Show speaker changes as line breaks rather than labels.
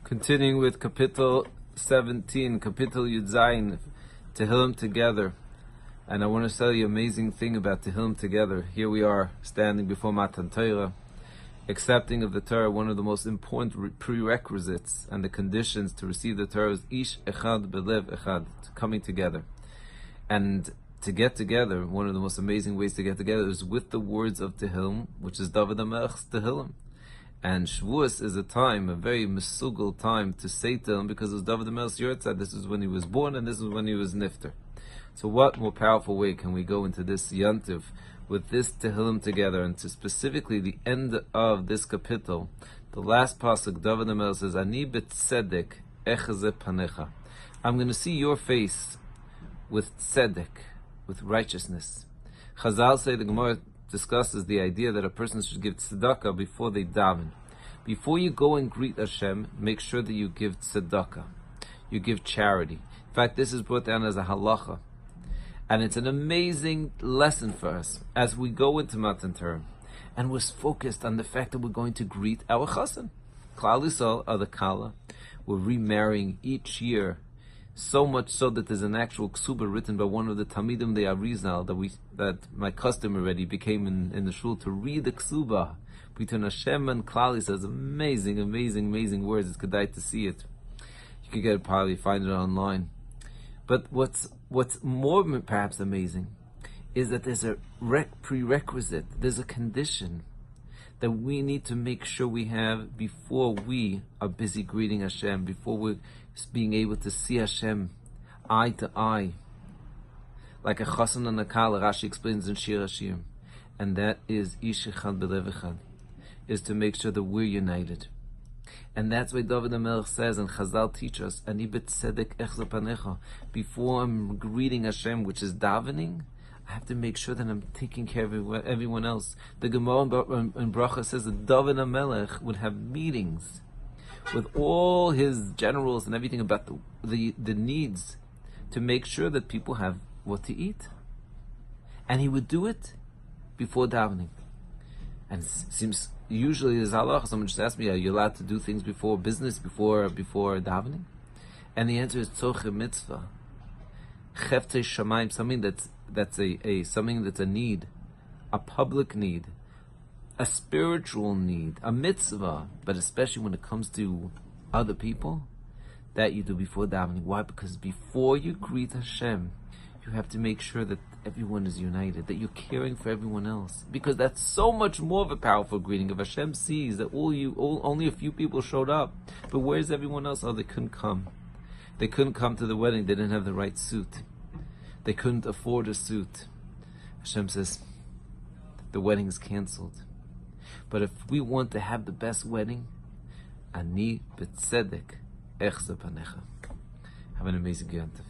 Continuing with Kapitel 17, Kapitel Yud Zayin, Tehillim together. And I want to tell you an amazing thing about Tehillim together. Here we are, standing before Matan Torah, accepting of the Torah. One of the most important prerequisites and the conditions to receive the Torah is Ish Echad Belev Echad, coming together. And to get together, one of the most amazing ways to get together is with the words of Tehillim, which is David HaMelech's Tehillim. And Shavuos is a time, a very mesugal time to say Tehillim, because it was David HaMelech's Yortzad. This is when he was born, and this is when he was nifter. So what more powerful way can we go into this Yantiv with this Tehillim together, and to specifically the end of this kapitel, the last pasuk, David HaMelech says, Ani b'tzedek echazeh panecha. I'm going to see your face with tzedek, with righteousness. Chazal say, the Gemara discusses the idea that a person should give tzedakah before they daven. Before you go and greet Hashem, make sure that you give tzedakah. You give charity. In fact, this is brought down as a halacha. And it's an amazing lesson for us as we go into Matan Torah. And we're focused on the fact that we're going to greet our chassan. Klal Yisrael are the kala. We're remarrying each year. So much so that there's an actual ksuba written by one of the Talmidim, the Arizal, that my custom already became in the shul to read the ksuba between Hashem and Klal Yisrael. Amazing, amazing, amazing words. It's kedai to see it. You can get it, probably find it online. But what's more perhaps amazing is that there's a prerequisite, there's a condition that we need to make sure we have before we are busy greeting Hashem, before we're being able to see Hashem eye to eye, like a chassan and a kala. Rashi explains in Shir Hashir, and that is Ish Echad Belev Echad, is to make sure that we're united. And that's why David HaMelech says, and Chazal teach us, Ani b'tzedek echzeh panecha. Before I'm greeting Hashem, which is davening, I have to make sure that I'm taking care of everyone else. The Gemara in Bracha says that David HaMelech would have meetings with all his generals and everything about the needs to make sure that people have what to eat. And he would do it before davening. And it seems usually there's halach. Someone just asked me, are you allowed to do things before business, before davening? And the answer is tzorche mitzvah. Cheftei shamayim, something that's a need, a public need, a spiritual need, a mitzvah, but especially when it comes to other people, that you do before davening. Why? Because before you greet Hashem, you have to make sure that everyone is united, that you're caring for everyone else. Because that's so much more of a powerful greeting. If Hashem sees that only a few people showed up, but where's everyone else? Oh, they couldn't come. They couldn't come to the wedding. They didn't have the right suit. They couldn't afford a suit. Hashem says, the wedding is canceled. But if we want to have the best wedding, Ani b'tzedek echzeh panecha. Have an amazing Yantiv.